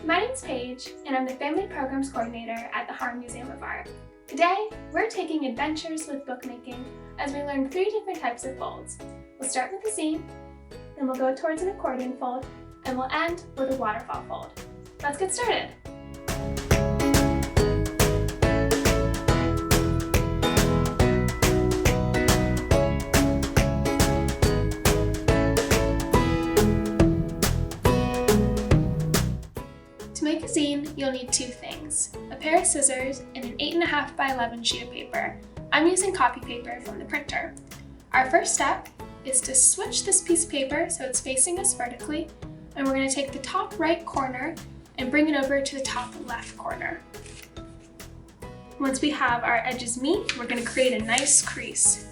My name's Paige, and I'm the Family Programs Coordinator at the Harn Museum of Art. Today, we're taking adventures with bookmaking as we learn 3 different types of folds. We'll start with a zine, then we'll go towards an accordion fold, and we'll end with a waterfall fold. Let's get started! To make a zine, you'll need 2 things, a pair of scissors and an 8.5 by 11 sheet of paper. I'm using copy paper from the printer. Our first step is to switch this piece of paper so it's facing us vertically, and we're going to take the top right corner and bring it over to the top left corner. Once we have our edges meet, we're going to create a nice crease.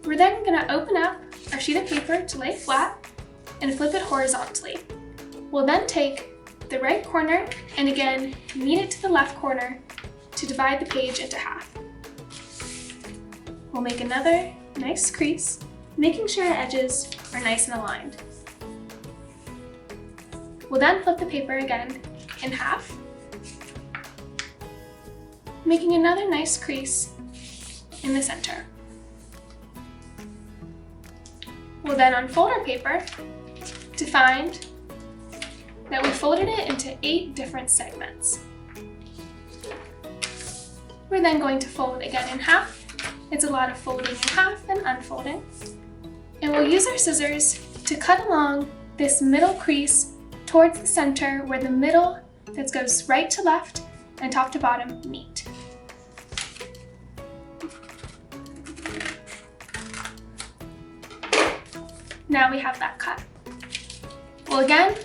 We're then going to open up our sheet of paper to lay flat and flip it horizontally. We'll then take the right corner and again meet it to the left corner to divide the page into half. We'll make another nice crease, making sure our edges are nice and aligned. We'll then flip the paper again in half, making another nice crease in the center. We'll then unfold our paper to find that we folded it into 8 different segments. We're then going to fold again in half. It's a lot of folding in half and unfolding. And we'll use our scissors to cut along this middle crease towards the center where the middle that goes right to left and top to bottom meet. Now we have that cut. We'll again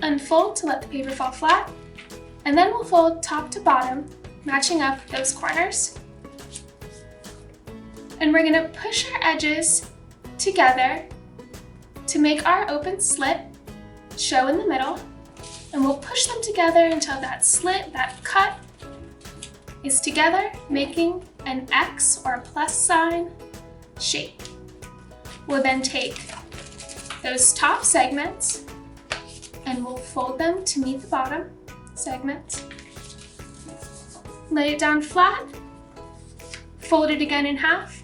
unfold to let the paper fall flat, and then we'll fold top to bottom, matching up those corners. And we're going to push our edges together to make our open slit show in the middle, and we'll push them together until that slit, that cut, is together, making an X or a plus sign shape. We'll then take those top segments and we'll fold them to meet the bottom segment. Lay it down flat, fold it again in half,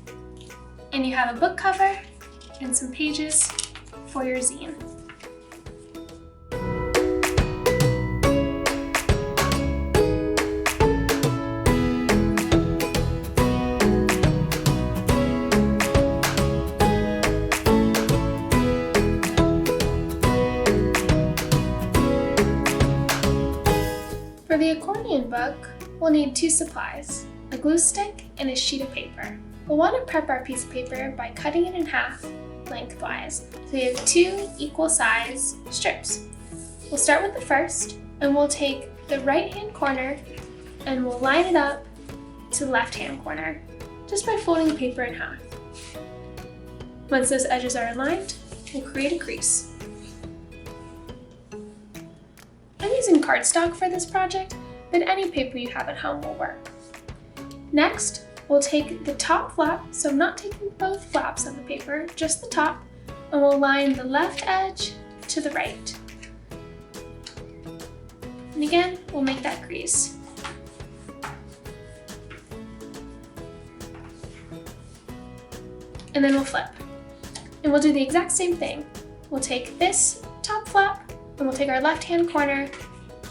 and you have a book cover and some pages for your zine. For the accordion book, we'll need 2 supplies, a glue stick and a sheet of paper. We'll want to prep our piece of paper by cutting it in half lengthwise, so we have 2 equal size strips. We'll start with the first, and we'll take the right hand corner and we'll line it up to the left hand corner, just by folding the paper in half. Once those edges are aligned, we'll create a crease. I'm using cardstock for this project, but any paper you have at home will work. Next, we'll take the top flap, so I'm not taking both flaps of the paper, just the top, and we'll line the left edge to the right. And again, we'll make that crease. And then we'll flip. And we'll do the exact same thing. We'll take this top flap, and we'll take our left-hand corner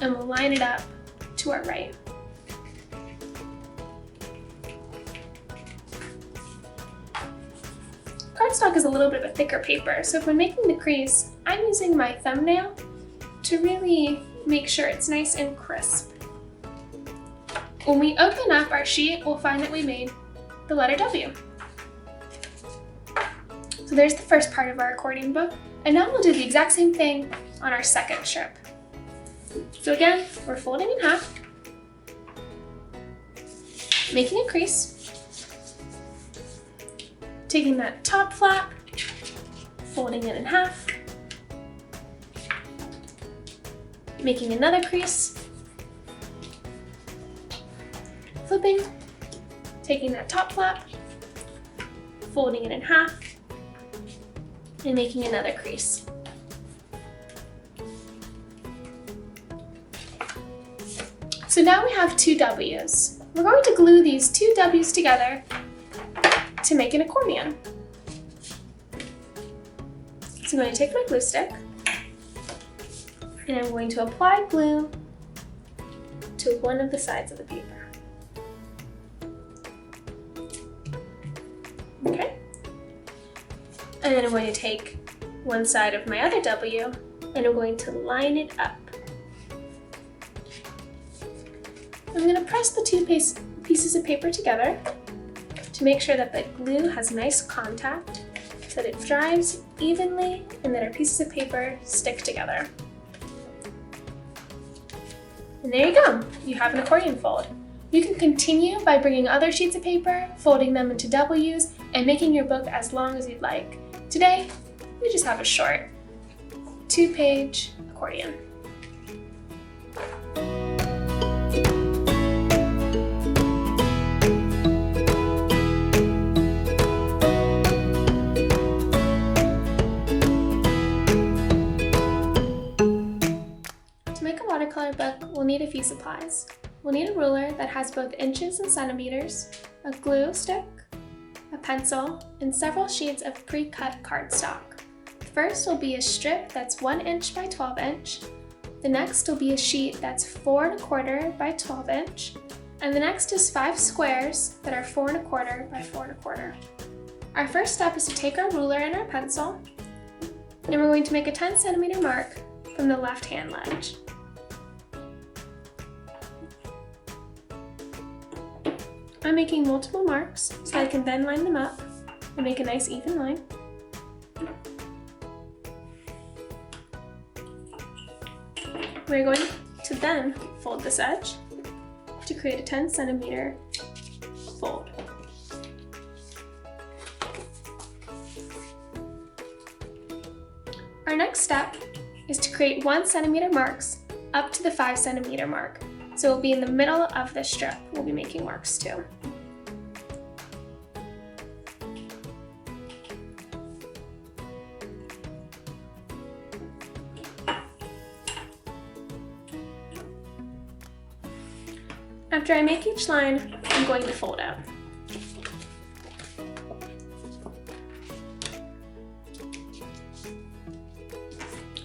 and we'll line it up to our right. Cardstock is a little bit of a thicker paper, so when making the crease, I'm using my thumbnail to really make sure it's nice and crisp. When we open up our sheet, we'll find that we made the letter W. So there's the first part of our accordion book, and now we'll do the exact same thing on our second strip. So again, we're folding in half, making a crease, taking that top flap, folding it in half, making another crease, flipping, taking that top flap, folding it in half, and making another crease. So now we have two W's. We're going to glue these two W's together to make an accordion. So I'm going to take my glue stick and I'm going to apply glue to one of the sides of the paper. Okay. And then I'm going to take one side of my other W and I'm going to line it up. I'm going to press the two pieces of paper together to make sure that the glue has nice contact so that it dries evenly and that our pieces of paper stick together. And there you go, you have an accordion fold. You can continue by bringing other sheets of paper, folding them into W's, and making your book as long as you'd like. Today, we just have a short 2-page accordion. To make a watercolor book, we'll need a few supplies. We'll need a ruler that has both inches and centimeters, a glue stick, a pencil, and several sheets of pre-cut cardstock. First will be a strip that's 1 inch by 12 inch. The next will be a sheet that's 4 1/4 by 12 inch. And the next is 5 squares that are 4 1/4 by 4 1/4. Our first step is to take our ruler and our pencil, and we're going to make a 10 centimeter mark from the left hand ledge. I'm making multiple marks so I can then line them up and make a nice even line. We're going to then fold this edge to create a 10 centimeter fold. Our next step is to create 1 centimeter marks up to the 5 centimeter mark. So it'll be in the middle of this strip we'll be making marks to. After I make each line, I'm going to fold out.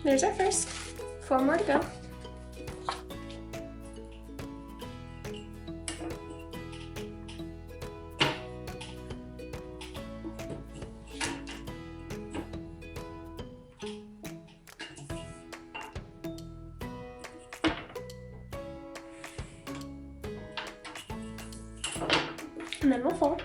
There's our first, 4 more to go. And then we'll fold.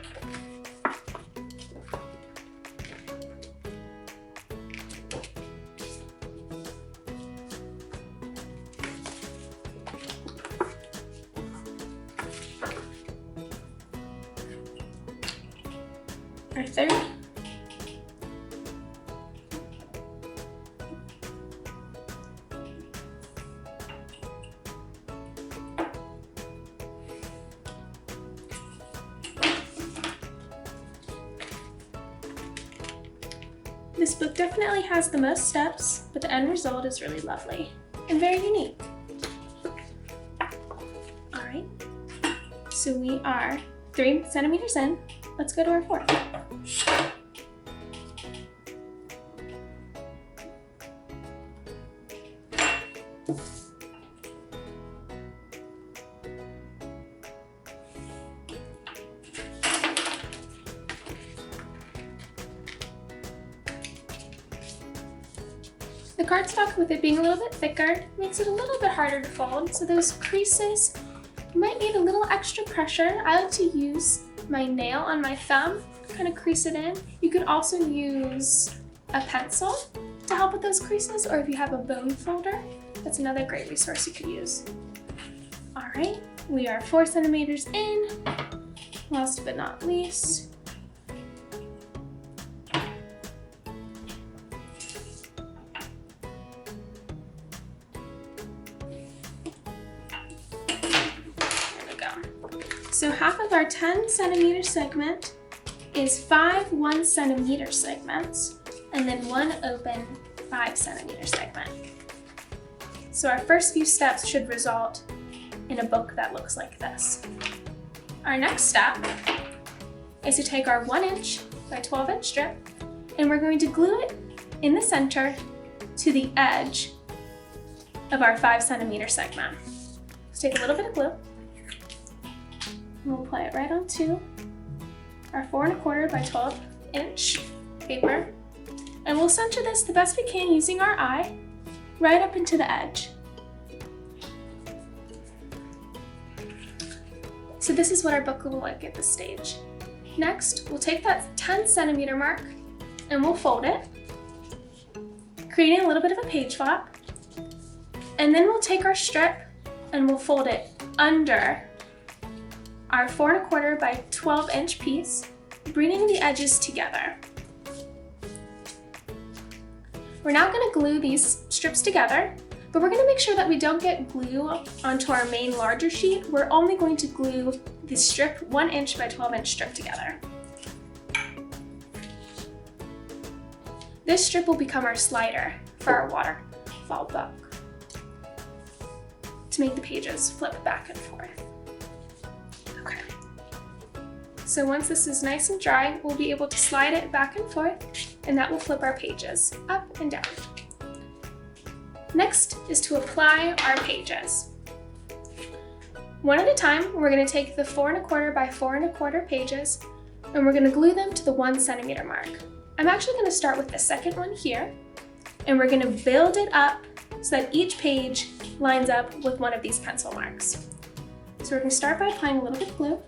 Our third. This book definitely has the most steps, but the end result is really lovely and very unique. All right, so we are 3 centimeters in. Let's go to our fourth. The cardstock, with it being a little bit thicker, makes it a little bit harder to fold, so those creases might need a little extra pressure. I like to use my nail on my thumb, kind of crease it in. You could also use a pencil to help with those creases, or if you have a bone folder, that's another great resource you could use. All right, we are 4 centimeters in. Last but not least, so half of our 10 centimeter segment is 5 1 centimeter segments, and then 1 open 5 centimeter segment. So our first few steps should result in a book that looks like this. Our next step is to take our 1" by 12" strip, and we're going to glue it in the center to the edge of our 5 cm segment. Let's take a little bit of glue, and we'll apply it right onto our 4 1/4 by 12" paper, and we'll center this the best we can using our eye right up into the edge. So this is what our book will look like at this stage. Next, we'll take that 10 cm mark and we'll fold it, creating a little bit of a page flap. And then we'll take our strip and we'll fold it under our 4 1/4 by 12" piece, bringing the edges together. We're now going to glue these strips together, but we're going to make sure that we don't get glue onto our main larger sheet. We're only going to glue the strip 1" by 12" strip together. This strip will become our slider for our waterfall book to make the pages flip back and forth. Okay. So once this is nice and dry, we'll be able to slide it back and forth, and that will flip our pages up and down. Next is to apply our pages. One at a time, we're going to take the 4 1/4 by 4 1/4 pages, and we're going to glue them to the 1 cm mark. I'm actually going to start with the second one here, and we're going to build it up so that each page lines up with one of these pencil marks. So we're going to start by applying a little bit of glue.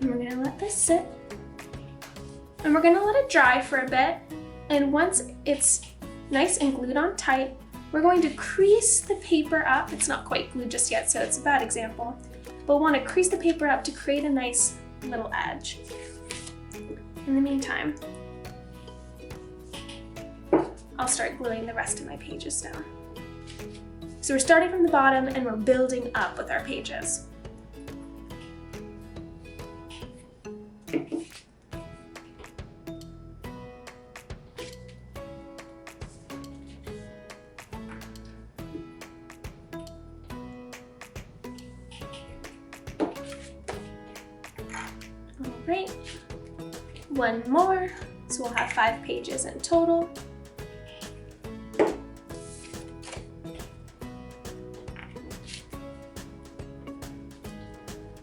And we're going to let this sit. And we're going to let it dry for a bit. And once it's nice and glued on tight, we're going to crease the paper up. It's not quite glued just yet, so it's a bad example. But we'll want to crease the paper up to create a nice little edge. In the meantime, I'll start gluing the rest of my pages down. So we're starting from the bottom and we're building up with our pages. All right, one more, so we'll have 5 pages in total.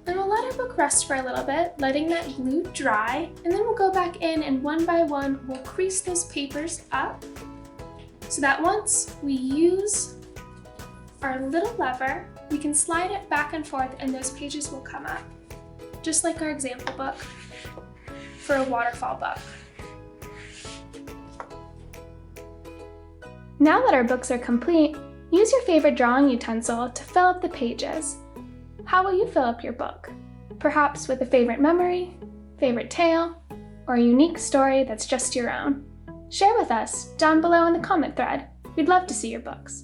And we'll let our book rest for a little bit, letting that glue dry, and then we'll go back in and one by one we'll crease those papers up so that once we use our little lever, we can slide it back and forth and those pages will come up, just like our example book for a waterfall book. Now that our books are complete, use your favorite drawing utensil to fill up the pages. How will you fill up your book? Perhaps with a favorite memory, favorite tale, or a unique story that's just your own. Share with us down below in the comment thread. We'd love to see your books.